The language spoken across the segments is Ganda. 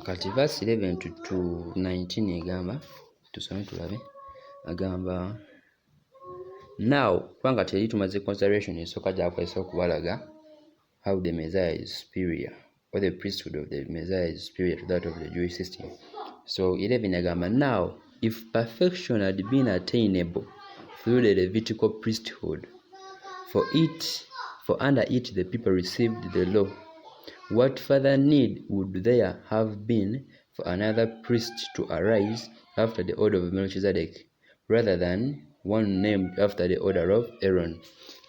Kati verse 11 to 19 egamba tusome tulabe agamba now kubanga teri tumaze consideration esooka gyakozesa okubalaga how the Messiah is superior or the priesthood of the Messiah is superior to that of the Jewish system. So 11 agamba now if perfection had been attainable through the Levitical priesthood, for under it the people received the law, what further need would there have been for another priest to arise after the order of Melchizedek, rather than one named after the order of Aaron?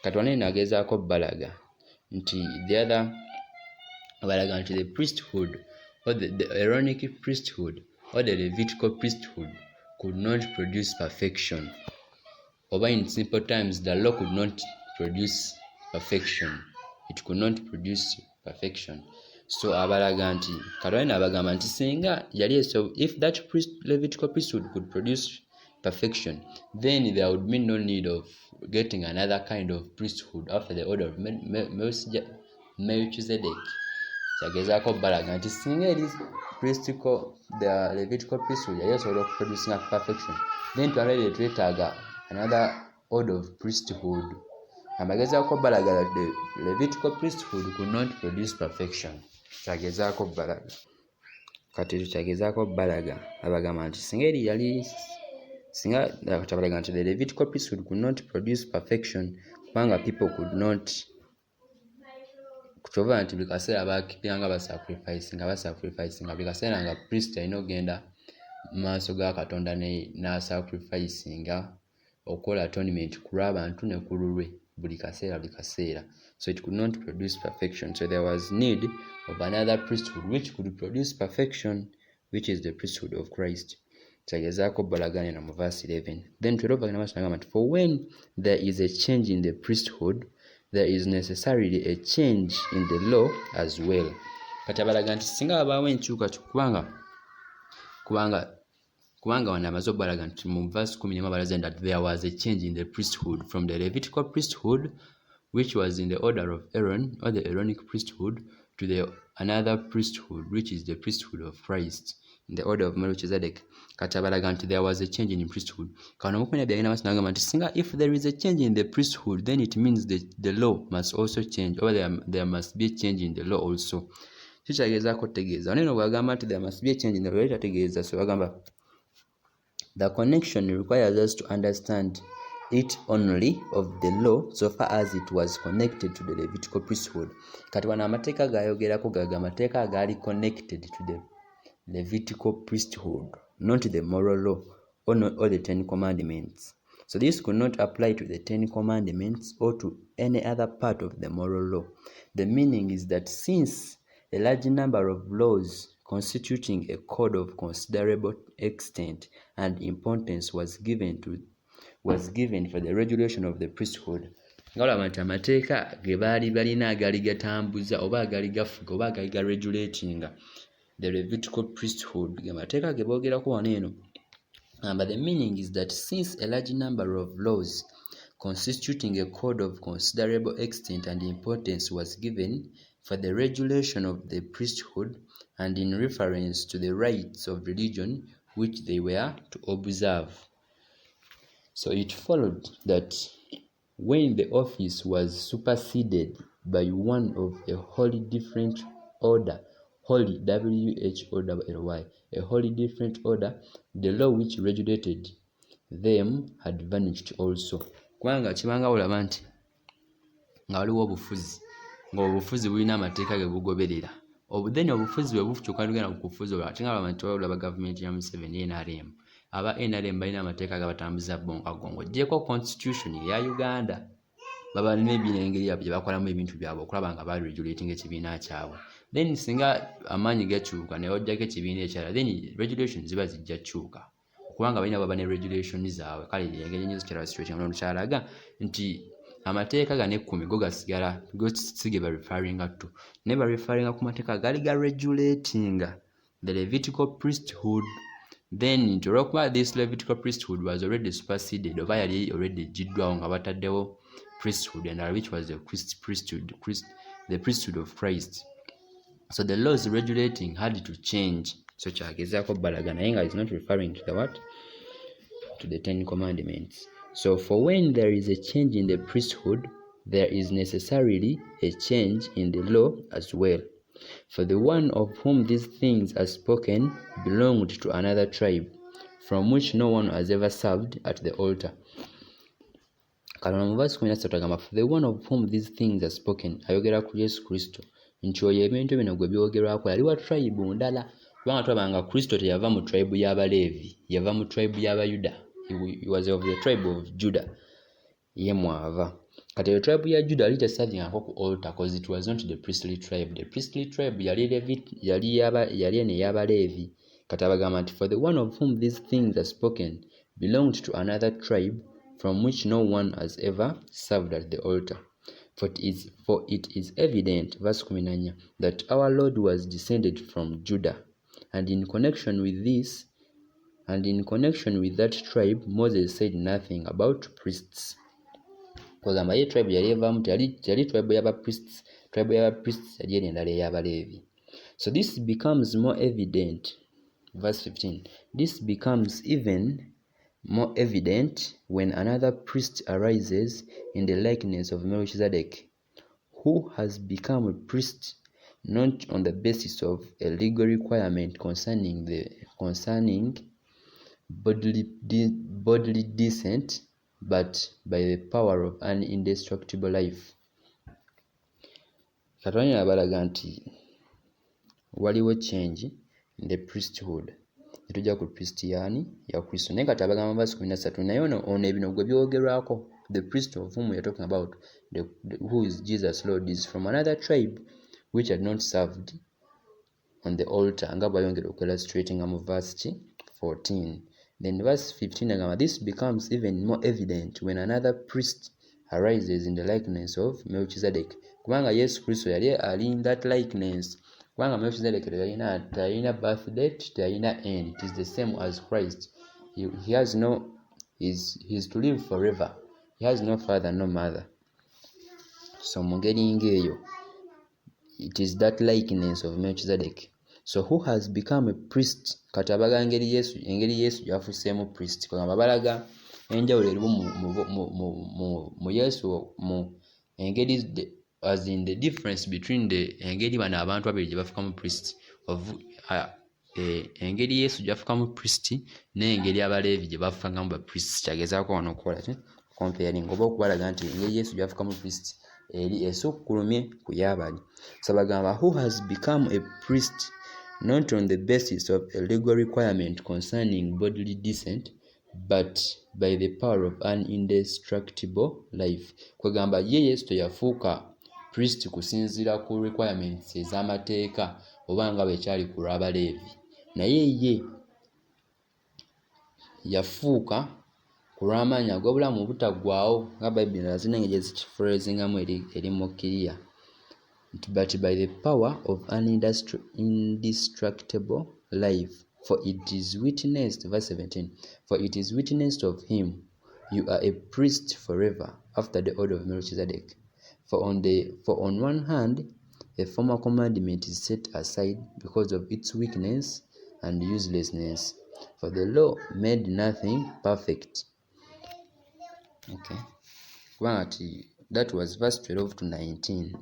Katwane nagezaako balaga nti the other balaga nti the priesthood or the Aaronic priesthood or the Levitical priesthood could not produce perfection. Or in simple terms, the law could not produce perfection. It could not produce perfection. So abalaga nti Katwane abagamba nti singa yali so if that Levitical priesthood could produce perfection, then there would be no need of getting another kind of priesthood after the order of Melchizedek. Chagezaako balaga nti singa eri the Levitical priesthood yali asobola okuproducinga perfection, then twalabire twetaaga another order of priesthood. Amagezaako balaga that the Levitical priesthood could not produce perfection. Chagezaako balaga kati tuchagezaako balaga abagamba nti singa eri yali tabalaga nti the Levitical priesthood could not produce perfection kubanga people could not kuchova nti buli kaseera bakipiranga basacrificing buli kaseera nga priest alina ogenda maaso ga Katonda na sacrificing okola atonement ku lw'abantu ne ku lulwe buli kaseera. So it could not produce perfection. So there was need of another priesthood which could produce perfection, which is the priesthood of Christ. Chagezaako balagane na mu verse 11. Then 12 agenda masanga nti for when there is a change in the priesthood, there is necessarily a change in the law as well. Kati abalaga nti singa abaawo enkyuka kubanga wana amaze obalaga nti mu verse 10 balaga that there was a change in the priesthood from the Levitical priesthood, which was in the order of Aaron or the Aaronic priesthood, to the another priesthood, which is the priesthood of Christ in the order of Melchizedek. Kati abalaga nti there was a change in priesthood. Kana mukumenya byagenda masanga nti singa if there is a change in the priesthood, then it means the law must also change, or there must be a change in the law also. Kichagezaako tegeeza neno bwagamba nti there must be a change in the law tategeeza. So bagamba the connection requires us to understand it only of the law so far as it was connected to the Levitical priesthood. Kati wana amateeka gayogerako gaga amateeka agaali connected to the Levitical priesthood, not the moral law or the 10 commandments. So this could not apply to the 10 commandments or to any other part of the moral law. The meaning is that since a large number of laws constituting a code of considerable extent and importance was given for the regulation of the priesthood, ngala nti amateeka ge baali balina agali gatambuza oba agali gafuga oba agali ga regulating the Levitical priesthood ge mateeka ge boogerako wano eno. But the meaning is that since a large number of laws constituting a code of considerable extent and importance was given for the regulation of the priesthood and in reference to the rites of religion which they were to observe, so it followed that when the office was superseded by one of a wholly different order, wholly, W-H-O-L-L-Y, a wholly different order, the law which regulated them had vanished also. Kubanga kibanga olaba nti nga waliwo obufuzi, ng'obufuzi bulina amateeka ge bugoberera. Then obufuzi bwe bufuuka lugenda ku kufuzi olwo ate nga olaba gavumenti ya Museveni NRM. Aba NRM balina amateeka gabatambuza bonkagongo. Gyeko constitution ya Uganda baba n'ebirengeri bye bakolamu ebintu byabwe okulaba nga bali regulating ekibiina kyabwe. Then singa amaanyi gakyuka ne ojjako ekibiina ekirala, then regulations ziba zijja kyuka kubanga balina baba ne regulations zaabwe. Kale engeri nyo zikirala situation ono kyalaga nti amateeka gane 10 go gasigala go sige ba referring to never referring ku mateeka gali ga regulating the Levitical priesthood. Then into Rokma, this Levitical priesthood was already superseded, or already jidwa nga bataddewo priesthood, and which was the priesthood of Christ. So the laws regulating had to change. So kyagezaako balaga naye nga is not referring to the what? To the 10 commandments. So for when there is a change in the priesthood, there is necessarily a change in the law as well. For the one of whom these things are spoken belonged to another tribe, from which no one has ever served at the altar. Katono mu verse 13 agamba, for the one of whom these things are spoken, ayogera ku Yesu Kristo, nti oyo ebintu bino gwe byogerwako yali wa tribe ndala. Kubanga tulabanga Kristo teyava mu tribe y'Abaleevi, yava mu tribe y'Abayuda. He was of the tribe of Judah. Ye mwava. Kati the tribe ya Judah yali teservingako ku altar because it was not the priestly tribe. The priestly tribe yali ene y'Abaleevi. Kati abagamba nti for the one of whom these things are spoken belonged to another tribe from which no one has ever served at the altar. For it is evident, verse 19, that our Lord was descended from Judah, and in connection with that tribe, Moses said nothing about priests. Because amaye tribe yali evamu yali tribe y'abapriests, tribe y'abapriests yali eri endala ey'Abaleevi. So this becomes more evident, verse 15, this becomes even more evident when another priest arises in the likeness of Melchizedek, who has become a priest not on the basis of a legal requirement concerning bodily descent, but by the power of an indestructible life. Katonda abalaga nti waliwo change in the priesthood. Netujja ku Christian ya Kristo. Naye kati abagamba mu verse 13, naye ono ebino gwe byogerwako, the priest of whom we are talking about, who is Jesus Lord, is from another tribe which had not served on the altar. Nga bwayongera okillustrating mu verse 14. Then verse 15 agamba, this becomes even more evident when another priest arises in the likeness of Melchizedek. Kubanga Yesu Kristo yali ali in that likeness. Kubanga Melchizedek talina birth date, talina end. It is the same as Christ. He has no, he's to live forever. He has no father, no mother. So mu ngeri ng'eyo, it is that likeness of Melchizedek. So who has become a priest? Kati abaga engeri Yesu yafuseemu priest. Kugamba balaga enjawulo erimu mu Yesu mu engeri, as in the difference between the engeri bano abantu abiri gye bafukamu priest engeri Yesu gyafukamu priest n'engeri Abaleevi gye bafukangamu ba priest. Kyagezaako wano okukola comparing oba okubalaga nti engeri Yesu gyafukamu priest eri esukkulumye ku y'abali. So bagamba who has become a priest not on the basis of a legal requirement concerning bodily descent, but by the power of an indestructible life. Kwegamba ye Yesu yafuuka priest kusinziira ku requirements ez'amateeka oba nga bwe kyali ku lw'Abaleevi, naye ye yafuuka ku lw'amaanyi ag'obulamu obutaggwaawo nga Bayibuli azina gye zikifreezingamu eri mu kiriya, but by the power of an indestructible life. For it is witnessed, verse 17, for it is witnessed of him, you are a priest forever after the order of Melchizedek. For on one hand, a former commandment is set aside because of its weakness and uselessness, for the law made nothing perfect. Okay, that was verse 12 to 19.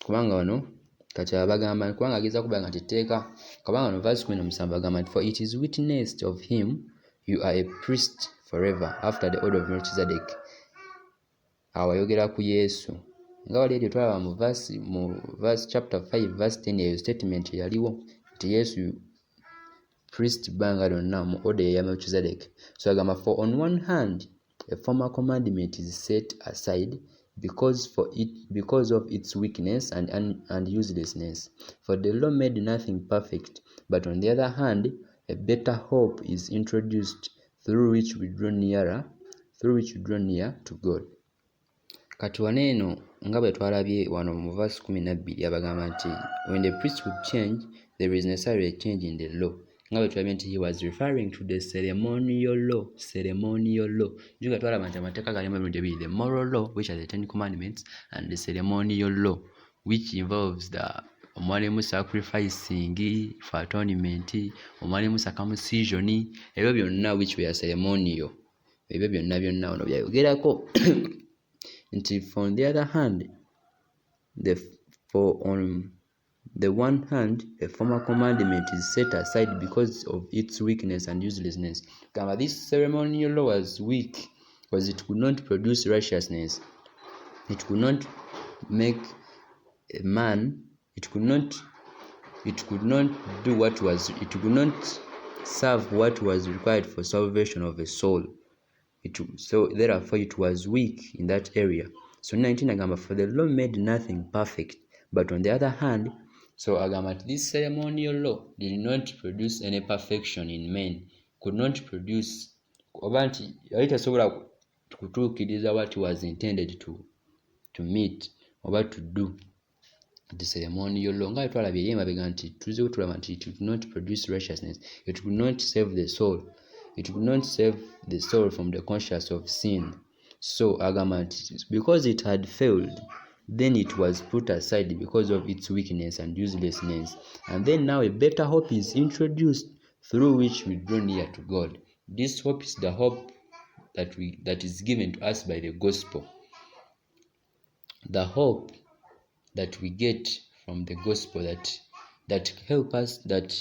Kubanga wano kati abagamba kubanga ageza kubanga nti tteeka kabanga wano verse 17 bagamba nti for it is witnessed of him, you are a priest forever after the order of Melchizedek. Awayogera ku Yesu nga wali eri twalaba mu verse chapter 5 verse 10 eyo statement yaliwo nti Yesu priest banga lyonna mu order ya Melchizedek. So agamba for on one hand a former commandment is set aside because of its weakness and uselessness, for the law made nothing perfect, but on the other hand a better hope is introduced through which we draw near to God. Kati waneeno nga bwe twalabye wano mu verse 12 abagamba nti when the priest would change, there is necessarily a change in the law. Nga bwe twalabye nti he was referring to the ceremonial law. Juga twalaba nti amateeka galimu ebintu ebiri, the moral law which are the 10 commandments and the ceremonial law which involves the omwalimu sacrificing for atonement, omwalimu circumcision, ebyo byonna which were ceremonial. Ebyo byonna ono byayogerako nti from the other hand, on the one hand, a former commandment is set aside because of its weakness and uselessness. This ceremonial law was weak because it could not produce righteousness. It could not make a man. It could not do what was. It could not serve what was required for salvation of a soul. So therefore, it was weak in that area. So 19 agamba, for the law made nothing perfect, but on the other hand, so agamba, this ceremonial law did not produce any perfection in men, could not produce oba nti yali tasobola kutuukiriza what was intended to meet oba to do the ceremonial law. Nga twalabye emabega nti tuzibu tulaba nti it could not produce righteousness, it could not save the soul. It could not save the soul from the conscience of sin. So agamba, because it had failed, then it was put aside because of its weakness and uselessness. And then now a better hope is introduced through which we draw near to God. This hope is the hope that is given to us by the gospel. The hope that we get from the gospel that help us, that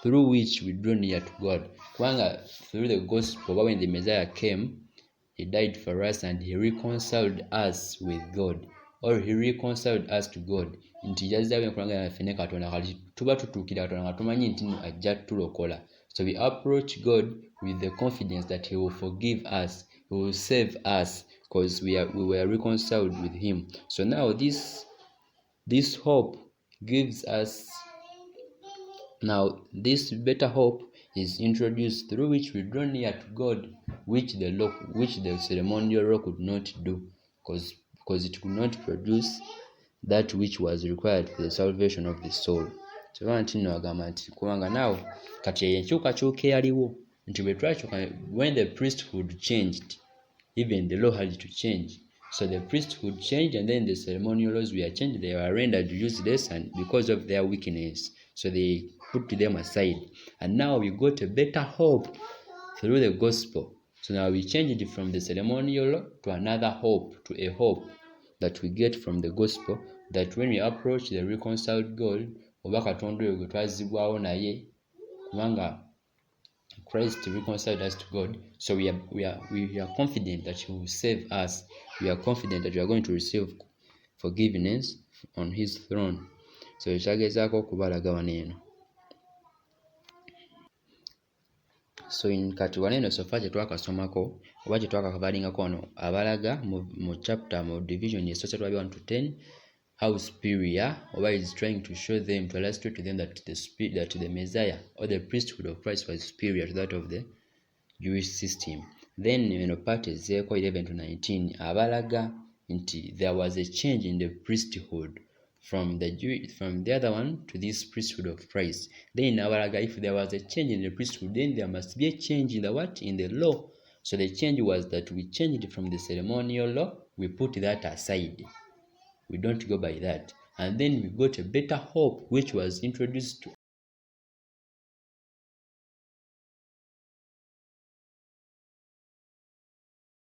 through which we draw near to God. Through the gospel, when the Messiah came, he died for us and he reconciled us with God, or he reconciled us to God. So we approach God with the confidence that he will forgive us, he will save us, because we were reconciled with him. So now this hope gives us, now this better hope is introduced through which we draw near to God, which the ceremonial law could not do, because it could not produce that which was required for the salvation of the soul. So kubanga now kati enkyukakyuka eyaliwo nti bwe twakyuka, when the priesthood changed, even the law had to change. So the priesthood changed, and then the ceremonial laws were changed. They were rendered useless, and because of their weakness, so they put them aside. And now we got a better hope through the gospel. So now we changed it from the ceremonial law to another hope, to a hope that we get from the gospel, that when we approach the reconciled God, oba Katonda oyo gwe twazibwawo naye, kubanga Christ reconciled us to God. So we are confident that he will save us. We are confident that we are going to receive forgiveness on his throne. So ekyagezaako okubalaga wano eno. So in kati wano eno sofa kye twakasomako oba kye twakakabalingako wano abalaga mu chapter mu division esoose twabya 1 to 10, how superior, or is trying to show them, to illustrate to them that the Messiah or the priesthood of Christ was superior to that of the Jewish system. Then part 11 to 19 abalaga nti there was a change in the priesthood from the other one to this priesthood of Christ. Then abalaga, if there was a change in the priesthood, then there must be a change in the law. So the change was that we changed from the ceremonial law, we put that aside. We don't go by that. And then we got a better hope which was introduced to